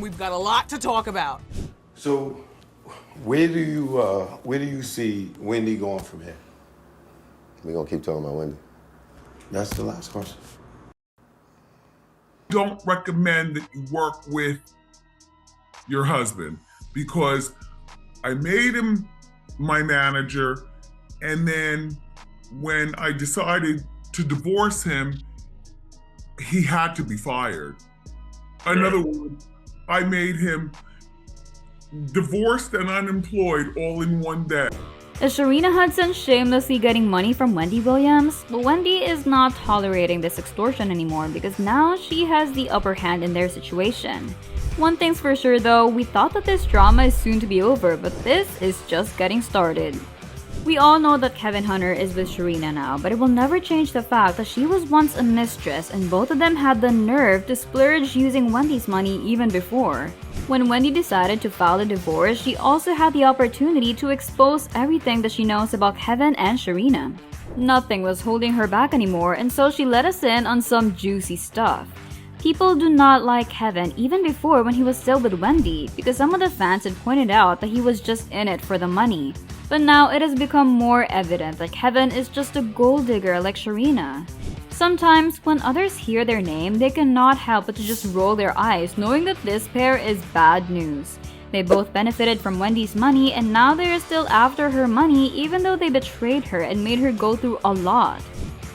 We've got a lot to talk about. So, where do you see Wendy going from here? We're gonna keep talking about Wendy. That's the last question. Don't recommend that you work with your husband because I made him my manager, and then when I decided to divorce him, he had to be fired. In other words, I made him divorced and unemployed all in one day. Is Sharina Hudson shamelessly getting money from Wendy Williams? But Wendy is not tolerating this extortion anymore because now she has the upper hand in their situation. One thing's for sure though, we thought that this drama is soon to be over, but this is just getting started. We all know that Kevin Hunter is with Sharina now, but it will never change the fact that she was once a mistress and both of them had the nerve to splurge using Wendy's money even before. When Wendy decided to file a divorce, she also had the opportunity to expose everything that she knows about Kevin and Sharina. Nothing was holding her back anymore, and so she let us in on some juicy stuff. People do not like Kevin even before when he was still with Wendy because some of the fans had pointed out that he was just in it for the money. But now it has become more evident that Kevin is just a gold digger like Sharina. Sometimes, when others hear their name, they cannot help but to just roll their eyes knowing that this pair is bad news. They both benefited from Wendy's money and now they are still after her money even though they betrayed her and made her go through a lot.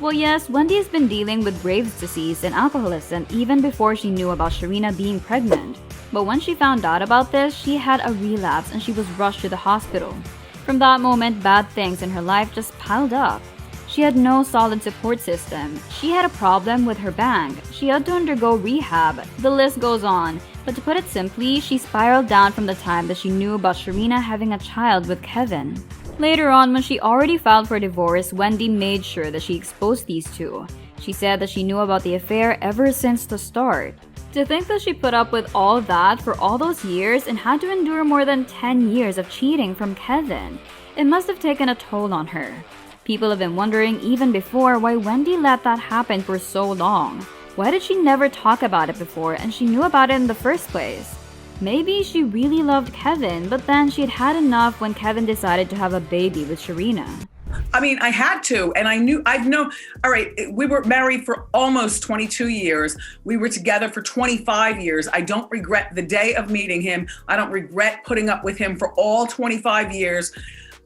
Well yes, Wendy has been dealing with Graves' disease and alcoholism even before she knew about Sharina being pregnant. But when she found out about this, she had a relapse and she was rushed to the hospital. From that moment, bad things in her life just piled up. She had no solid support system. She had a problem with her bank. She had to undergo rehab. The list goes on. But to put it simply, she spiraled down from the time that she knew about Sharina having a child with Kevin. Later on, when she already filed for divorce, Wendy made sure that she exposed these two. She said that she knew about the affair ever since the start. To think that she put up with all that for all those years and had to endure more than 10 years of cheating from Kevin, it must have taken a toll on her. People have been wondering even before why Wendy let that happen for so long. Why did she never talk about it before and she knew about it in the first place? Maybe she really loved Kevin, but then she'd had enough when Kevin decided to have a baby with Sharina. I mean, I had to, and all right, we were married for almost 22 years. We were together for 25 years. I don't regret the day of meeting him. I don't regret putting up with him for all 25 years.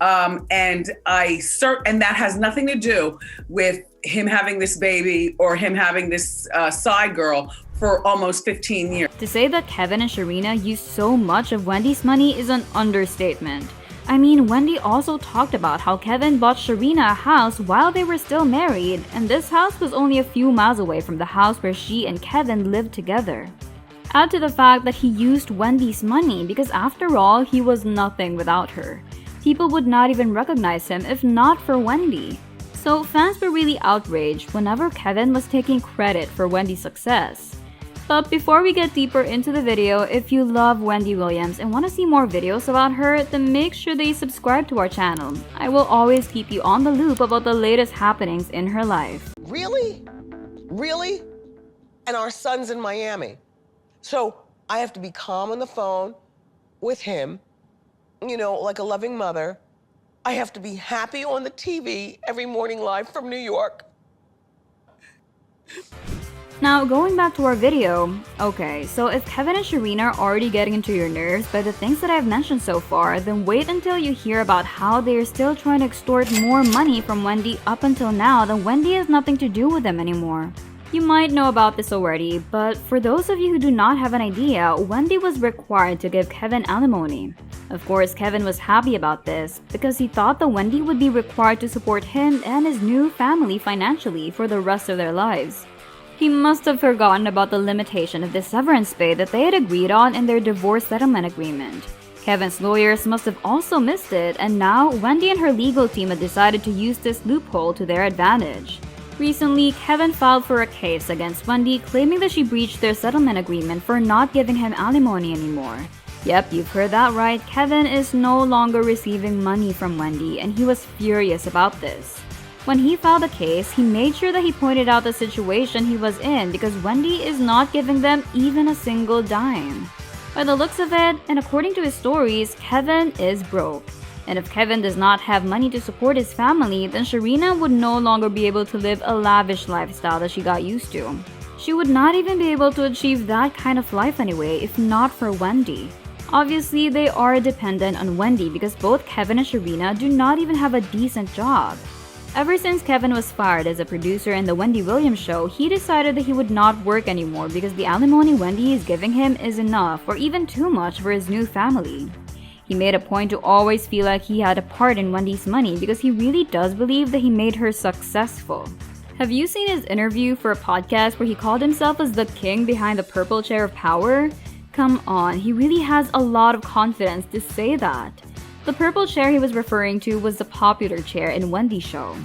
And that has nothing to do with him having this baby or him having this side girl for almost 15 years. To say that Kevin and Sharina used so much of Wendy's money is an understatement. I mean, Wendy also talked about how Kevin bought Sharina a house while they were still married, and this house was only a few miles away from the house where she and Kevin lived together. Add to the fact that he used Wendy's money because after all, he was nothing without her. People would not even recognize him if not for Wendy. So fans were really outraged whenever Kevin was taking credit for Wendy's success. But before we get deeper into the video, if you love Wendy Williams and want to see more videos about her, then make sure that you subscribe to our channel. I will always keep you on the loop about the latest happenings in her life. Really? Really? And our son's in Miami. So I have to be calm on the phone with him, you know, like a loving mother. I have to be happy on the TV every morning live from New York. Now, going back to our video, okay, so if Kevin and Sharina are already getting into your nerves by the things that I've mentioned so far, then wait until you hear about how they are still trying to extort more money from Wendy up until now that Wendy has nothing to do with them anymore. You might know about this already, but for those of you who do not have an idea, Wendy was required to give Kevin alimony. Of course, Kevin was happy about this because he thought that Wendy would be required to support him and his new family financially for the rest of their lives. He must have forgotten about the limitation of the severance pay that they had agreed on in their divorce settlement agreement. Kevin's lawyers must have also missed it, and now Wendy and her legal team had decided to use this loophole to their advantage. Recently, Kevin filed for a case against Wendy claiming that she breached their settlement agreement for not giving him alimony anymore. Yep, you've heard that right, Kevin is no longer receiving money from Wendy and he was furious about this. When he filed the case, he made sure that he pointed out the situation he was in because Wendy is not giving them even a single dime. By the looks of it, and according to his stories, Kevin is broke. And if Kevin does not have money to support his family, then Sharina would no longer be able to live a lavish lifestyle that she got used to. She would not even be able to achieve that kind of life anyway, if not for Wendy. Obviously, they are dependent on Wendy because both Kevin and Sharina do not even have a decent job. Ever since Kevin was fired as a producer in the Wendy Williams show, he decided that he would not work anymore because the alimony Wendy is giving him is enough or even too much for his new family. He made a point to always feel like he had a part in Wendy's money because he really does believe that he made her successful. Have you seen his interview for a podcast where he called himself as the king behind the purple chair of power? Come on, he really has a lot of confidence to say that. The purple chair he was referring to was the popular chair in Wendy's show.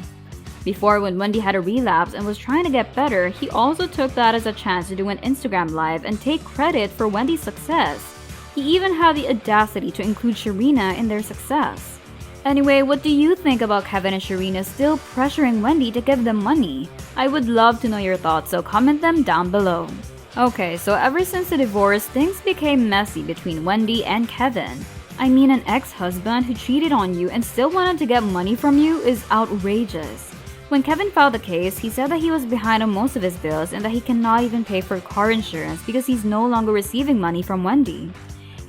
Before, when Wendy had a relapse and was trying to get better, he also took that as a chance to do an Instagram live and take credit for Wendy's success. He even had the audacity to include Sharina in their success. Anyway, what do you think about Kevin and Sharina still pressuring Wendy to give them money? I would love to know your thoughts, so comment them down below. Okay, so ever since the divorce, things became messy between Wendy and Kevin. I mean, an ex-husband who cheated on you and still wanted to get money from you is outrageous. When Kevin filed the case, he said that he was behind on most of his bills and that he cannot even pay for car insurance because he's no longer receiving money from Wendy.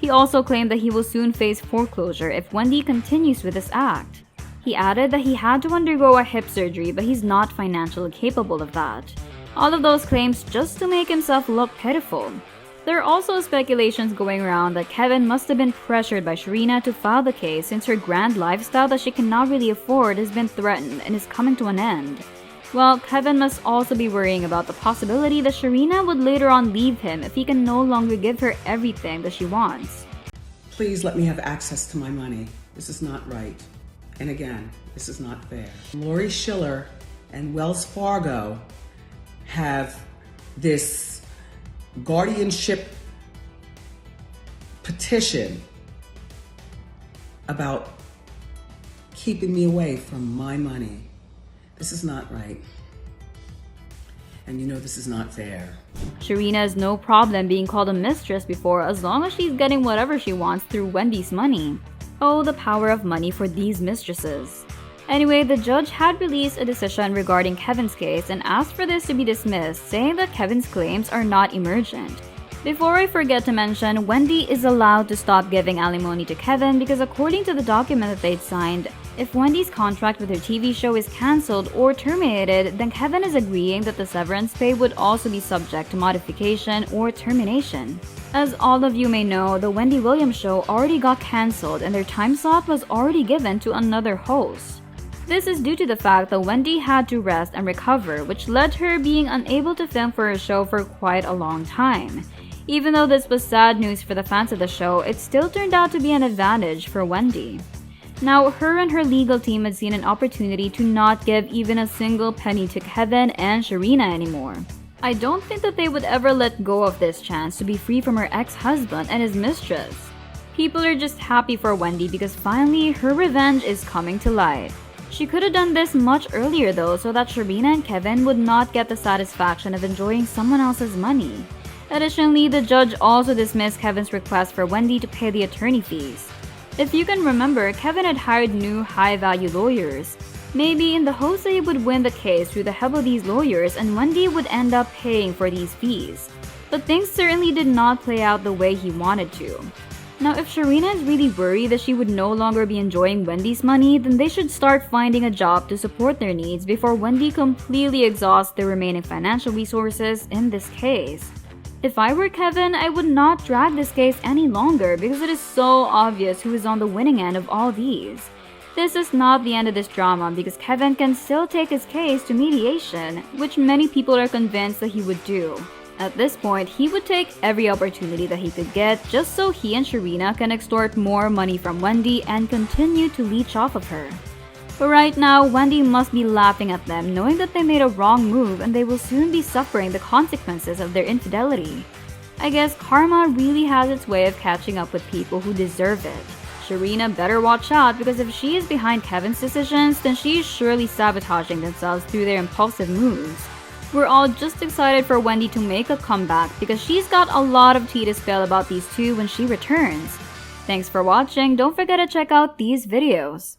He also claimed that he will soon face foreclosure if Wendy continues with this act. He added that he had to undergo a hip surgery, but he's not financially capable of that. All of those claims just to make himself look pitiful. There are also speculations going around that Kevin must have been pressured by Sharina to file the case since her grand lifestyle that she cannot really afford has been threatened and is coming to an end. Well, Kevin must also be worrying about the possibility that Sharina would later on leave him if he can no longer give her everything that she wants. Please let me have access to my money. This is not right. And again, this is not fair. Lori Schiller and Wells Fargo have this guardianship petition about keeping me away from my money. This is not right. And you know this is not fair. Sharina has no problem being called a mistress before as long as she's getting whatever she wants through Wendy's money. Oh, the power of money for these mistresses. Anyway, the judge had released a decision regarding Kevin's case and asked for this to be dismissed, saying that Kevin's claims are not emergent. Before I forget to mention, Wendy is allowed to stop giving alimony to Kevin because according to the document that they'd signed, if Wendy's contract with her TV show is cancelled or terminated, then Kevin is agreeing that the severance pay would also be subject to modification or termination. As all of you may know, the Wendy Williams show already got cancelled and their time slot was already given to another host. This is due to the fact that Wendy had to rest and recover, which led to her being unable to film for her show for quite a long time. Even though this was sad news for the fans of the show, it still turned out to be an advantage for Wendy. Now, her and her legal team had seen an opportunity to not give even a single penny to Kevin and Sharina anymore. I don't think that they would ever let go of this chance to be free from her ex-husband and his mistress. People are just happy for Wendy because finally her revenge is coming to light. She could have done this much earlier though so that Sharina and Kevin would not get the satisfaction of enjoying someone else's money. Additionally, the judge also dismissed Kevin's request for Wendy to pay the attorney fees. If you can remember, Kevin had hired new high-value lawyers, maybe in the hopes that he would win the case through the help of these lawyers and Wendy would end up paying for these fees. But things certainly did not play out the way he wanted to. Now, if Sharina is really worried that she would no longer be enjoying Wendy's money, then they should start finding a job to support their needs before Wendy completely exhausts their remaining financial resources in this case. If I were Kevin, I would not drag this case any longer because it is so obvious who is on the winning end of all these. This is not the end of this drama because Kevin can still take his case to mediation, which many people are convinced that he would do. At this point, he would take every opportunity that he could get just so he and Sharina can extort more money from Wendy and continue to leech off of her. But right now, Wendy must be laughing at them, knowing that they made a wrong move and they will soon be suffering the consequences of their infidelity. I guess karma really has its way of catching up with people who deserve it. Sharina better watch out because if she is behind Kevin's decisions, then she is surely sabotaging themselves through their impulsive moves. We're all just excited for Wendy to make a comeback because she's got a lot of tea to spill about these two when she returns. Thanks for watching. Don't forget to check out these videos.